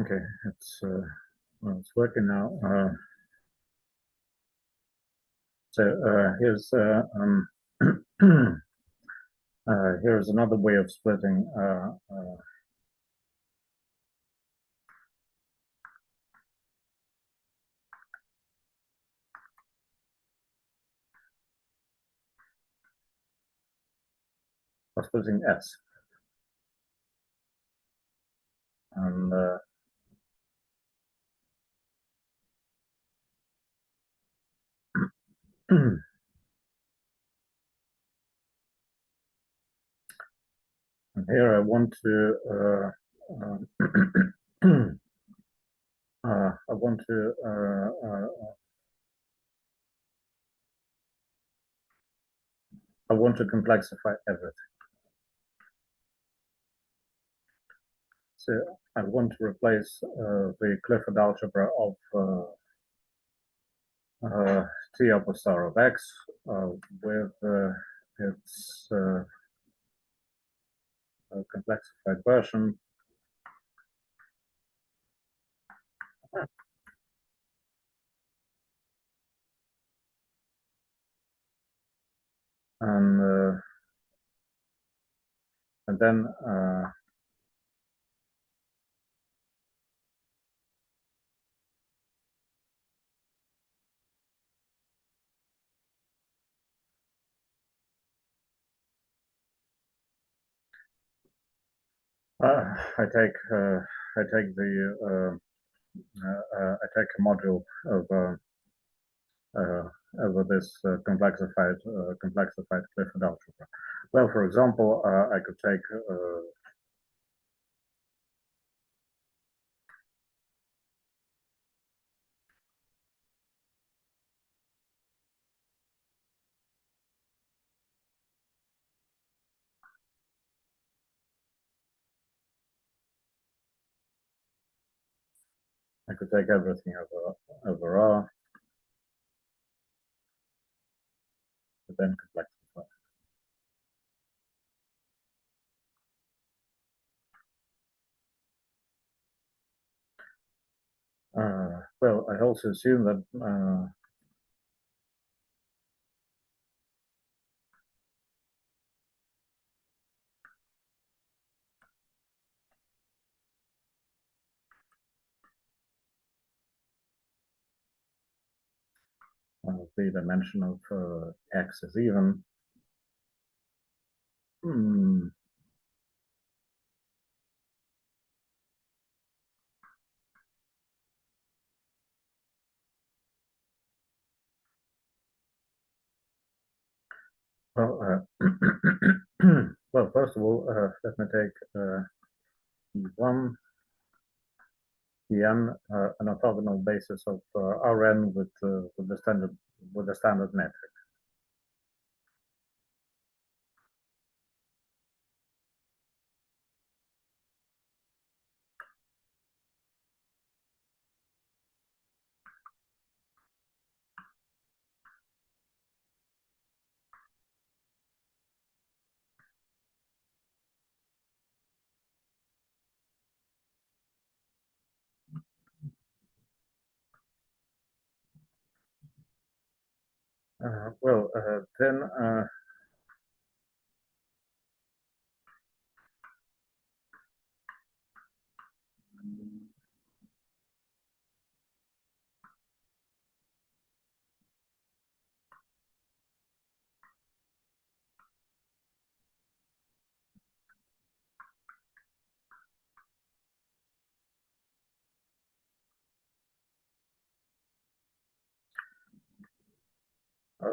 Okay, well, it's working now. Here's here's another way of splitting S, and and here I want to I want to I want to complexify everything. So I want to replace the Clifford algebra of T upper star of x with its complexified version. And then I take a module over this complexified Clifford algebra. Well, for example, I could take everything over R, but then complexify. Well, I also assume that the dimension of x is even. Well, well, first of all, let me take E1, En, an orthogonal basis of Rn with the standard metric. Well, then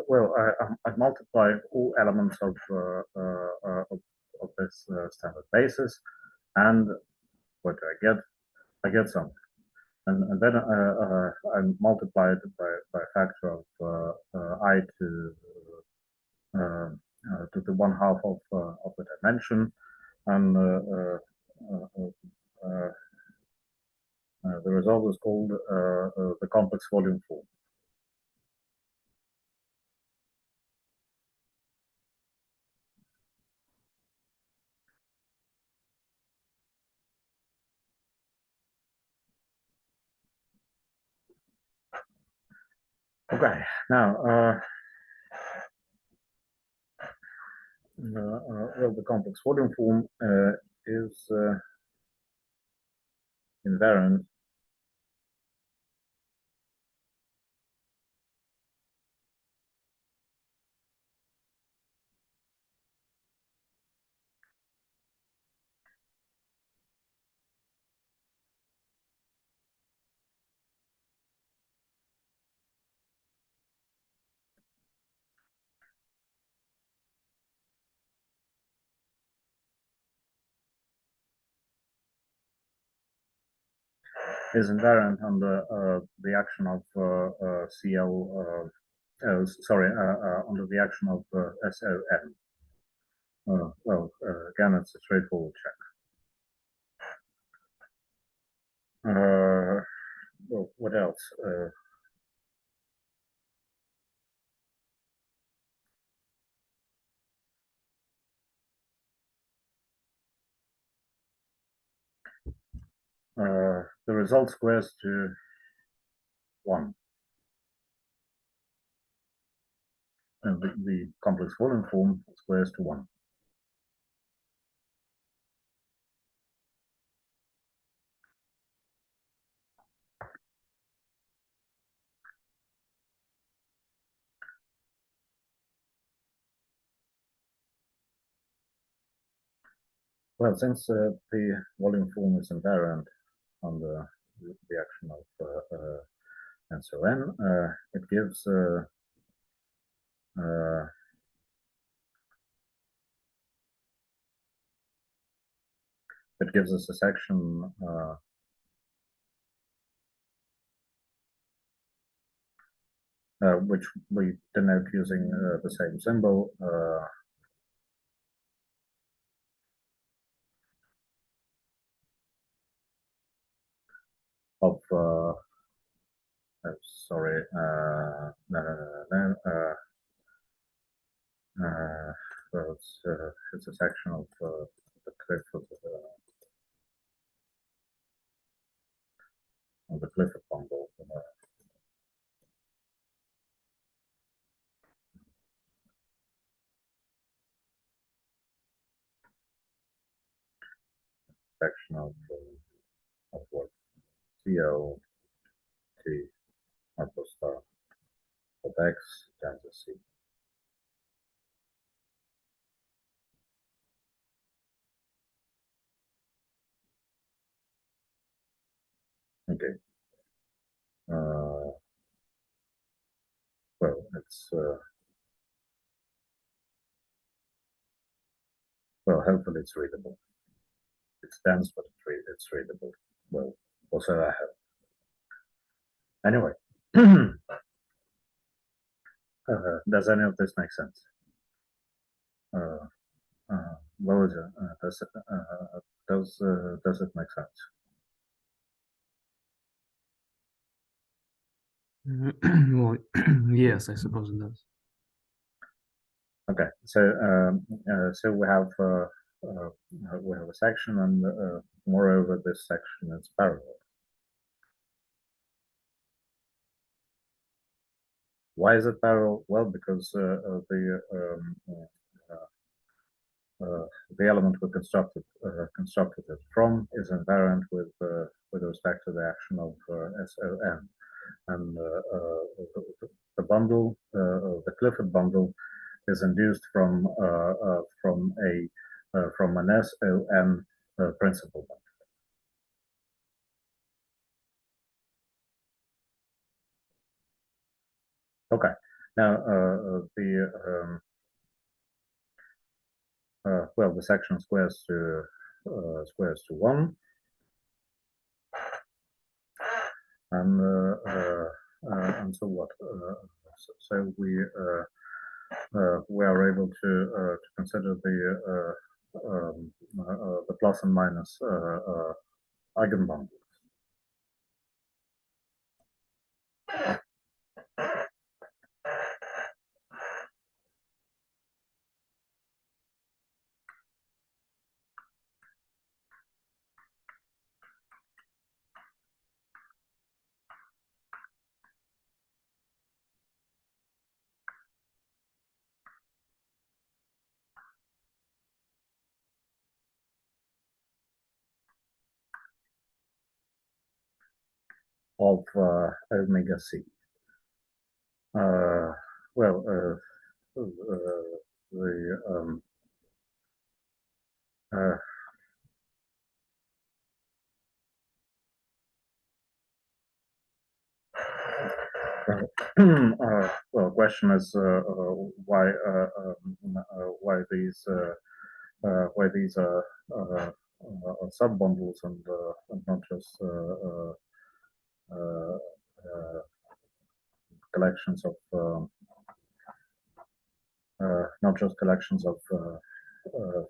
well, I multiply all elements of this standard basis, and what do I get? I get something, and then I multiply it by a factor of I to the 1/2 of the dimension, and the result is called the complex volume form. Okay, now well, the complex volume form is invariant is invariant under the action of CL. Sorry, under the action of SON. Well, again, it's a straightforward check. Well, what else? The result squares to 1. And the complex volume form squares to 1. Well, since the volume form is invariant under the action of and so on, it gives us a section which we denote using the same symbol of sorry, no, well, it's a section of the Clifford bundle. Section of what CL T alpha star of X times C. Okay. Well, it's well, hopefully it's readable. It's dense, but it's readable. Well, also I hope. Anyway, does any of this make sense? What was it? Does it make sense? Well, yes, I suppose it does. Okay, so we have a section, and moreover, this section is parallel. Why is it parallel? Well, because the element we constructed it from is invariant with respect to the action of SON, and the bundle, the Clifford bundle, is induced from an SON principal bundle. Okay, now well, the section squares to 1, and so what? So we are able to consider the plus and minus eigenbundles. of omega c. Well, the well, question is why these are sub bundles and not just collections of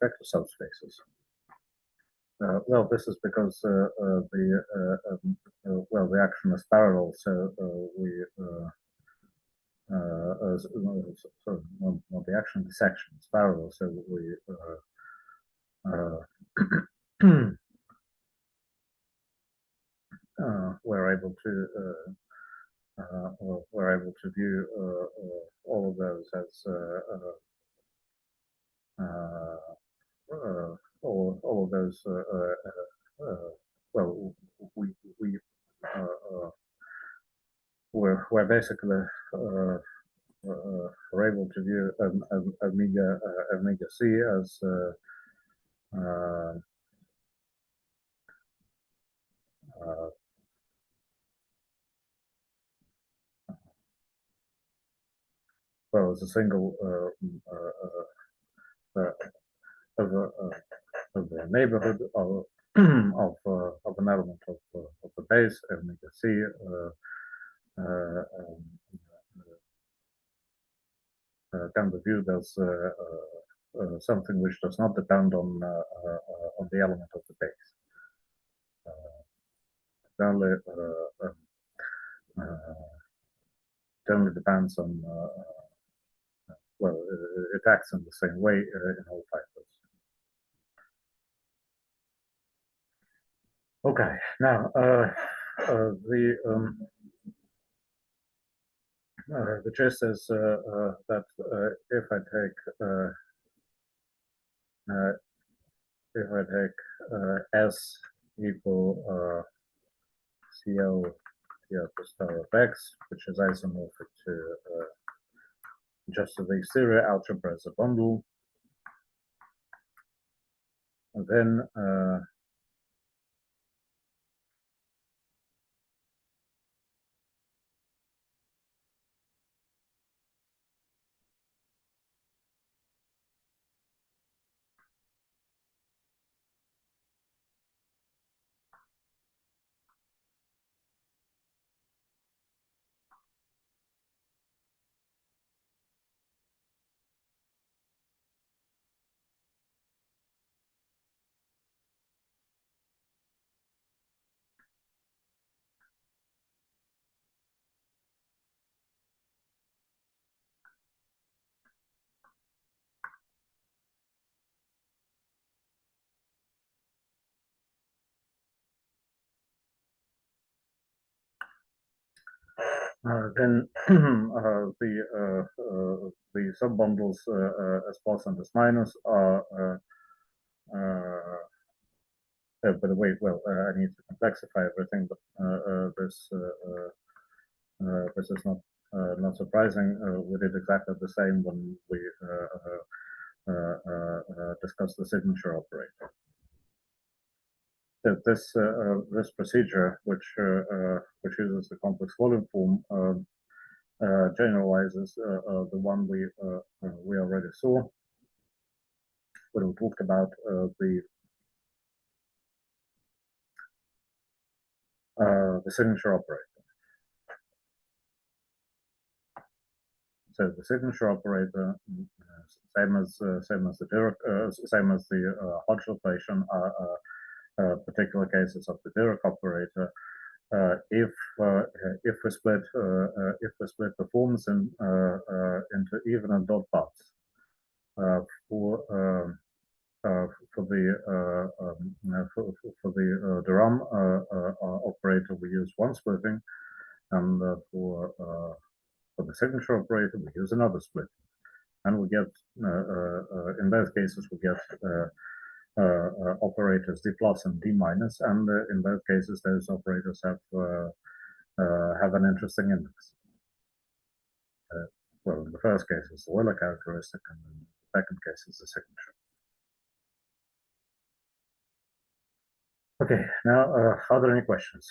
vector subspaces. Well, this is because the action is parallel, so not the action, the section is parallel, so we're able to view all of those as all of those well, we're basically we're able to view omega c as well as a single of the neighborhood of of an element of the base omega c can be viewed as something which does not depend on the element of the base. It only depends on well, it acts in the same way in all fibers. Okay, now the gist is that if I take S equal CL to the star of X, which is isomorphic to just the exterior algebra as a bundle, and then the subbundles as plus and as minus are by the way, well, I need to complexify everything, but this is not surprising. We did exactly the same when we discussed the signature operator. So this procedure, which uses the complex volume form, generalizes the one we already saw when we talked about the signature operator. So the signature operator, same as the Dirac, same as the Hodge operation, are particular cases of the Dirac operator. If we split the forms into even and odd parts for the Duram operator, we use one splitting, and for the signature operator, we use another split, and we get in both cases we get operators d plus and d minus, and in both cases those operators have have an interesting index. Well, in the first case, it's the Euler characteristic, and in the second case, it's the signature. Okay, now, are there any questions?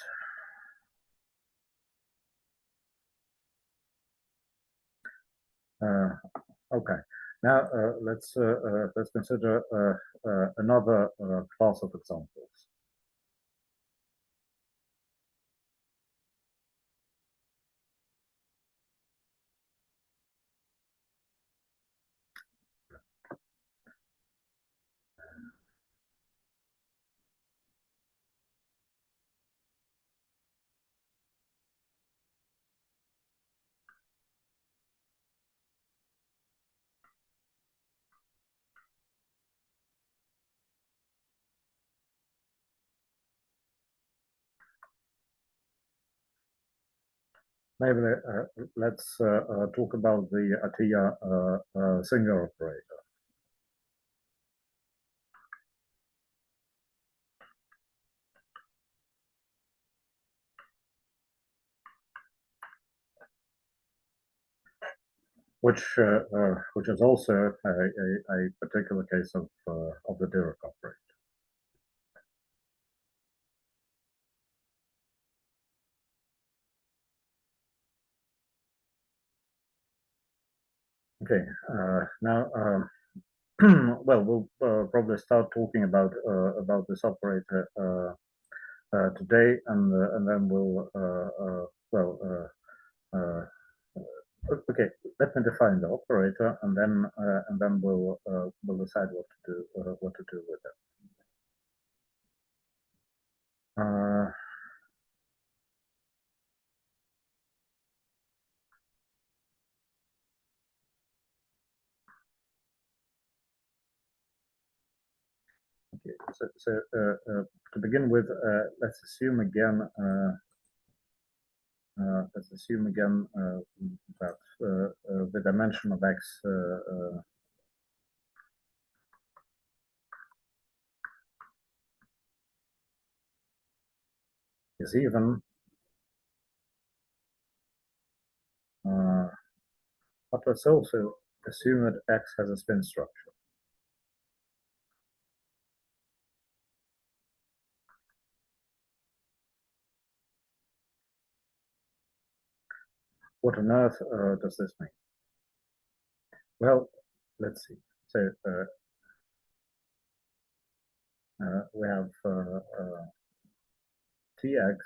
Okay, now let's consider another class of examples. Maybe let's talk about the ATIA singular operator. Which is also a particular case of the Dirac operator. Okay, now well, we'll probably start talking about this operator today, and then we'll okay. Let me define the operator, and then we'll decide what to do with it. Okay, so to begin with, let's assume again that the dimension of x is even, but let's also assume that x has a spin structure. What on earth does this mean? Well, let's see. So we have Tx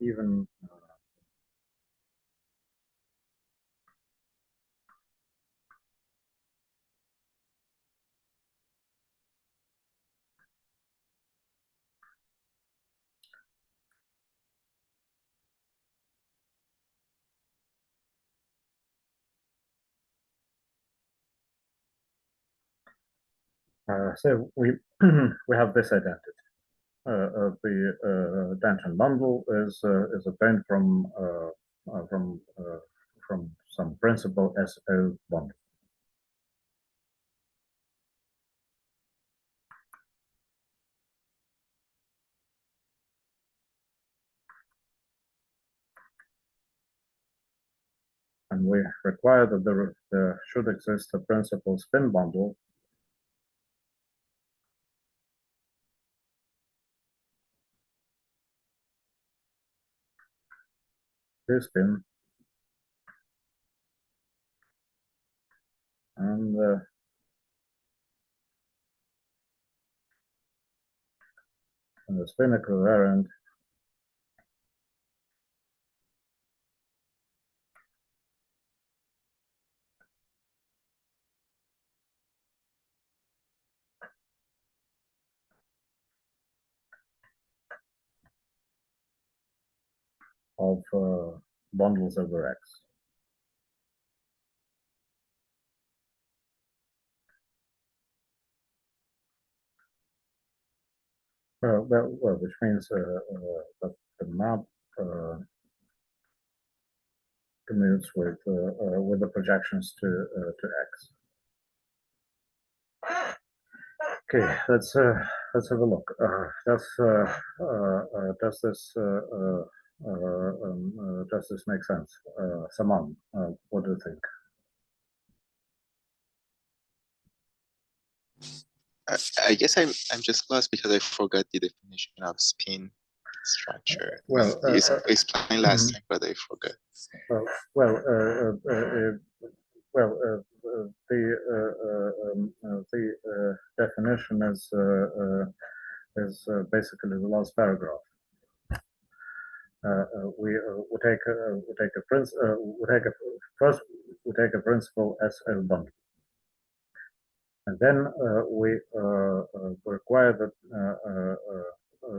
even so we we have this identity. The tangent bundle is obtained from some principal SO bundle. And we require that there should exist a principal spin bundle to spin, and the spin equivariant of bundles over X. Well, which means that the map commutes with the projections to X. Okay, let's let's have a look. Does this make sense? Saman, what do you think? I guess I'm just lost because I forgot the definition of spin structure. Well, you explained last time, but I forgot. The definition is basically the last paragraph. We take a principle as a bundle, and then we require that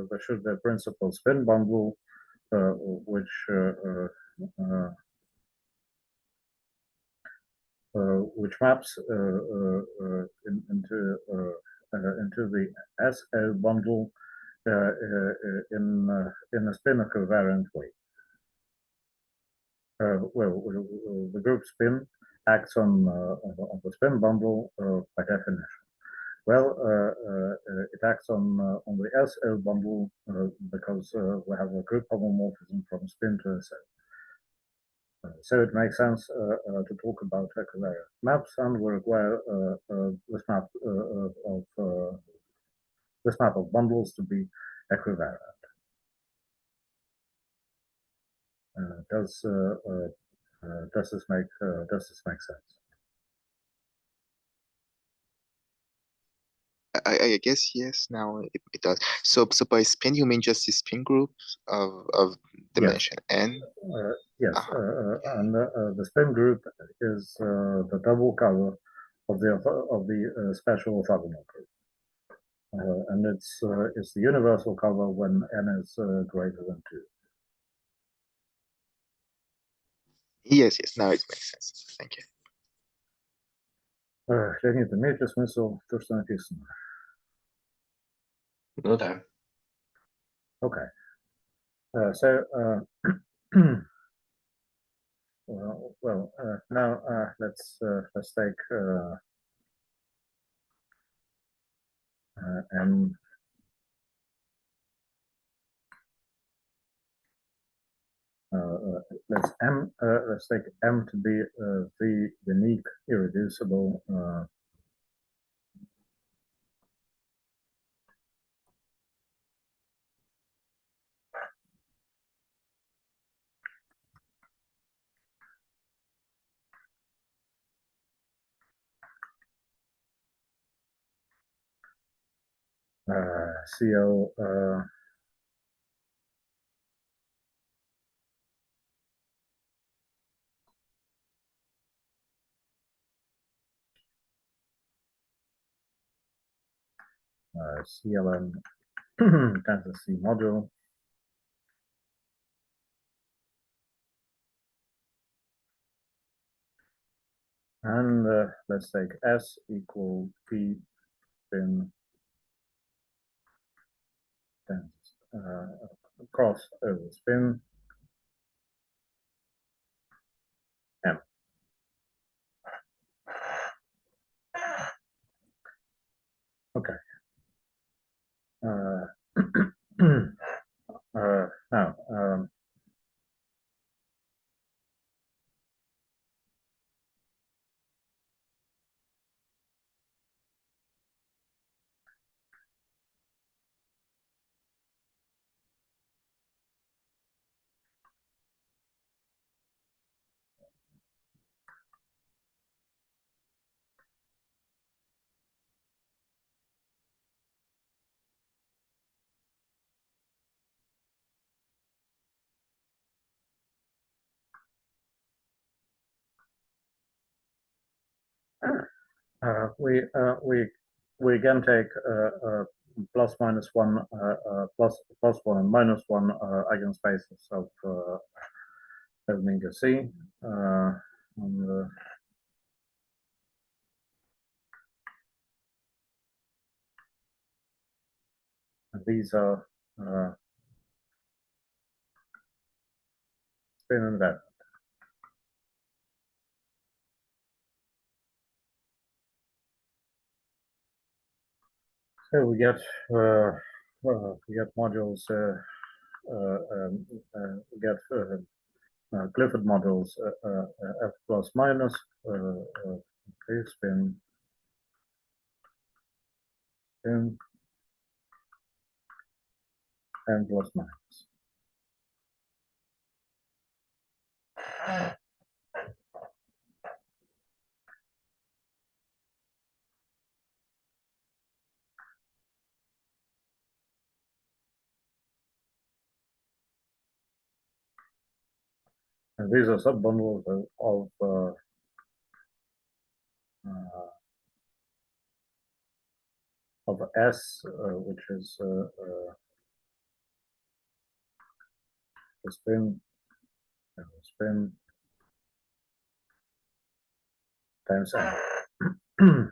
there should be a principal spin bundle which maps into the SL bundle in a spin covariant way. The group spin acts on the spin bundle by definition. Well, it acts on the SL bundle because we have a group homomorphism from spin to SL. So it makes sense to talk about covariant maps, and we require this map of bundles to be equivariant. Does this make sense? I guess yes. Now it does. So by spin you mean just the spin group of dimension n? Yes, and the spin group is the double cover of the special orthogonal group, and it's the universal cover when n is greater than 2. Yes, now it makes sense. Thank you. Леонид, имеет ли смысл то, что написано? Ну да. Okay. So now let's take m. Let's take m to be the unique, irreducible CL CLM tensor C module. And let's take S equal P spin cross over spin M. Okay. Now, we again take plus minus one plus one and minus one eigenspaces of omega C. And, these are spin invariant. Okay, we get modules. We get Clifford models f plus minus. Okay, spin n plus minus. And these are subbundles of S, which is the spin times n.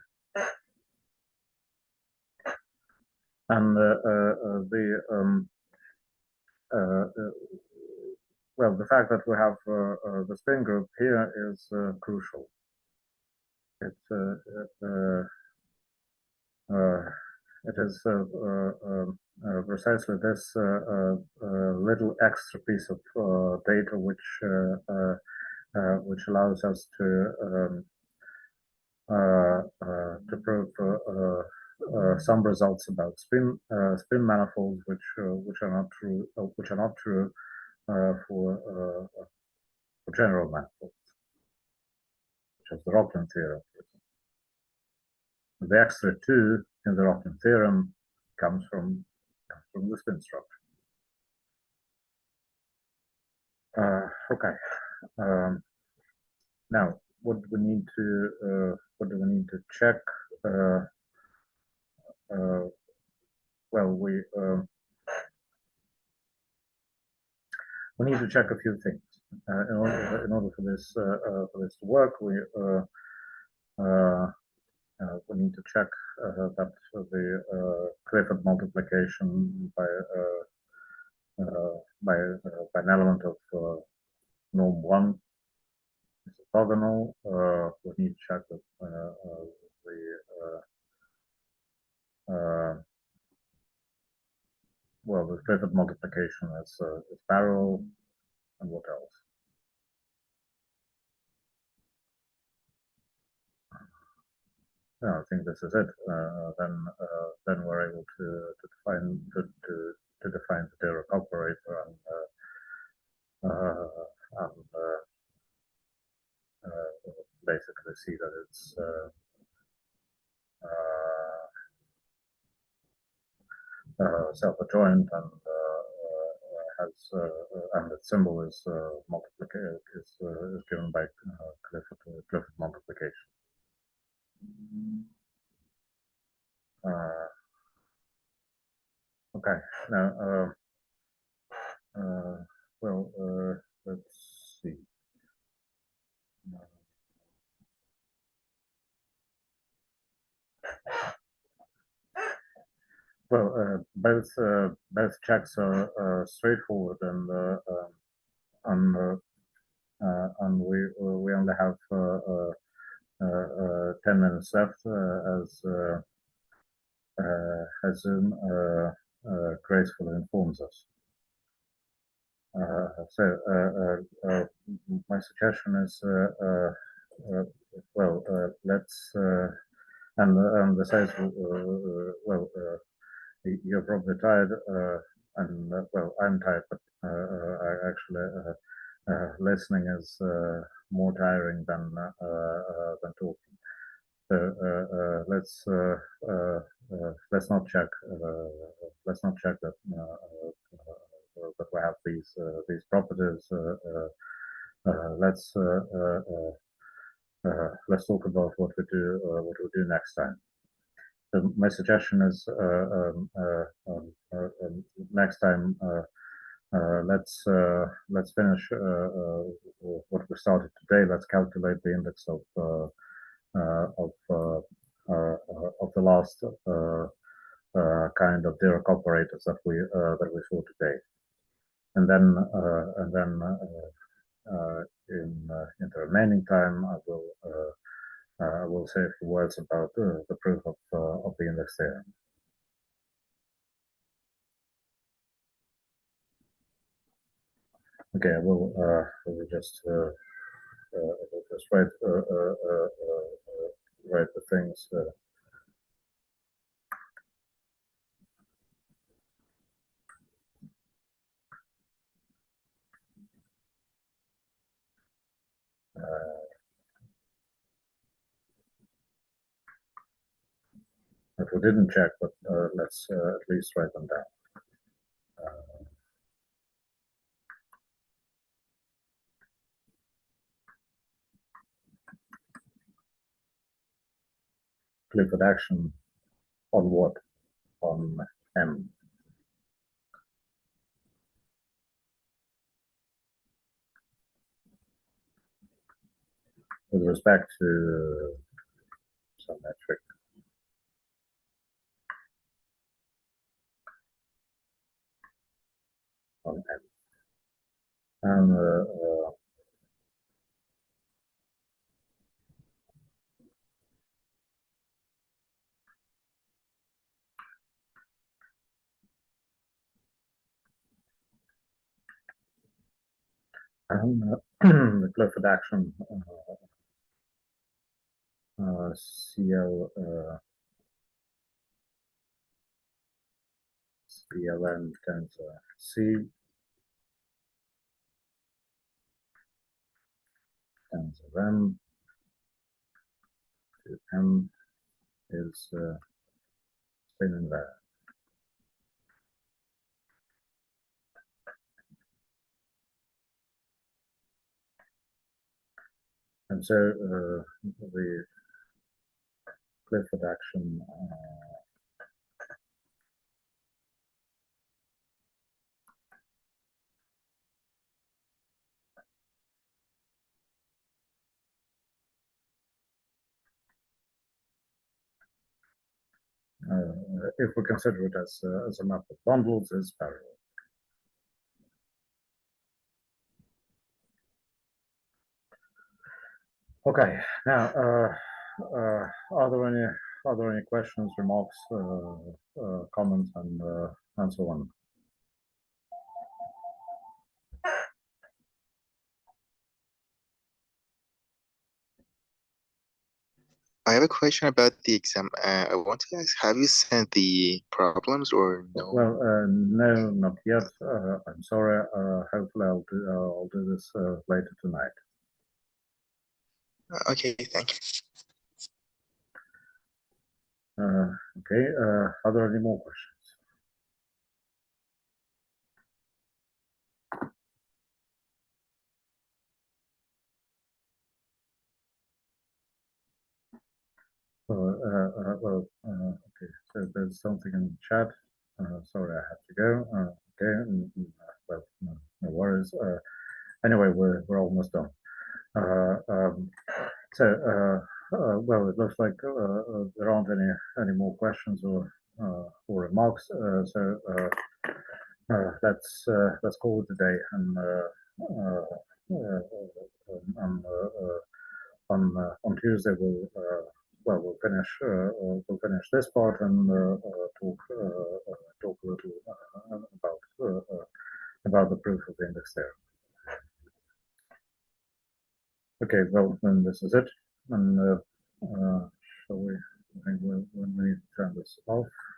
And well, the fact that we have the spin group here is crucial. It's it is precisely this little extra piece of data which allows us to prove some results about spin manifolds, which are not true, for general manifolds, such as the Rocklin theorem. The extra 2 in the Rocklin theorem comes from the spin structure. Okay. Now, what do we need to check? Well, we need to check a few things in order for this to work. We need to check that the Clifford multiplication by an element of norm 1 is orthogonal. We need to check that the Clifford multiplication is parallel, and what else? I think this is it. Then we're able to define the Dirac operator and basically see that it's self-adjoint and and its symbol is multiplication is given by Clifford multiplication. Okay, now well, let's see. Well, both checks are straightforward, and we only have 10 minutes left, as Zoom gracefully informs us. My suggestion is, well, let's and the size, well, you're probably tired, and well, I'm tired, but I actually listening is more tiring than talking. So let's not check that that we have these properties. Let's talk about what we do next time. So my suggestion is next time let's finish what we started today. Let's calculate the index of the last kind of Dirac operators that we saw today, and then in the remaining time, I will say a few words about the proof of the index theorem. Okay, we'll just write write the things. That we didn't check, but let's at least write them down. Clifford action on what? On M. With respect to some metric. On M. And the Clifford action CL CLN tensor C tensor M to M is spin invariant. And so the Clifford action if we consider it as a map of bundles, is parallel. Okay, now are there any questions, remarks, comments, and so on? I have a question about the exam. I want to ask, have you sent the problems or no? Well, no, not yet. I'm sorry. Hopefully, I'll do this later tonight. Okay, thank you. Okay. Are there any more questions? Okay. So there's something in the chat. Sorry, I have to go. Okay. Well, no worries. Anyway, we're almost done. Well, it looks like there aren't any more questions or remarks. Let's call it a day, and on Tuesday we'll finish this part and talk a little about the proof of the index theorem. Okay, well then this is it, and shall we? I think we need to turn this off.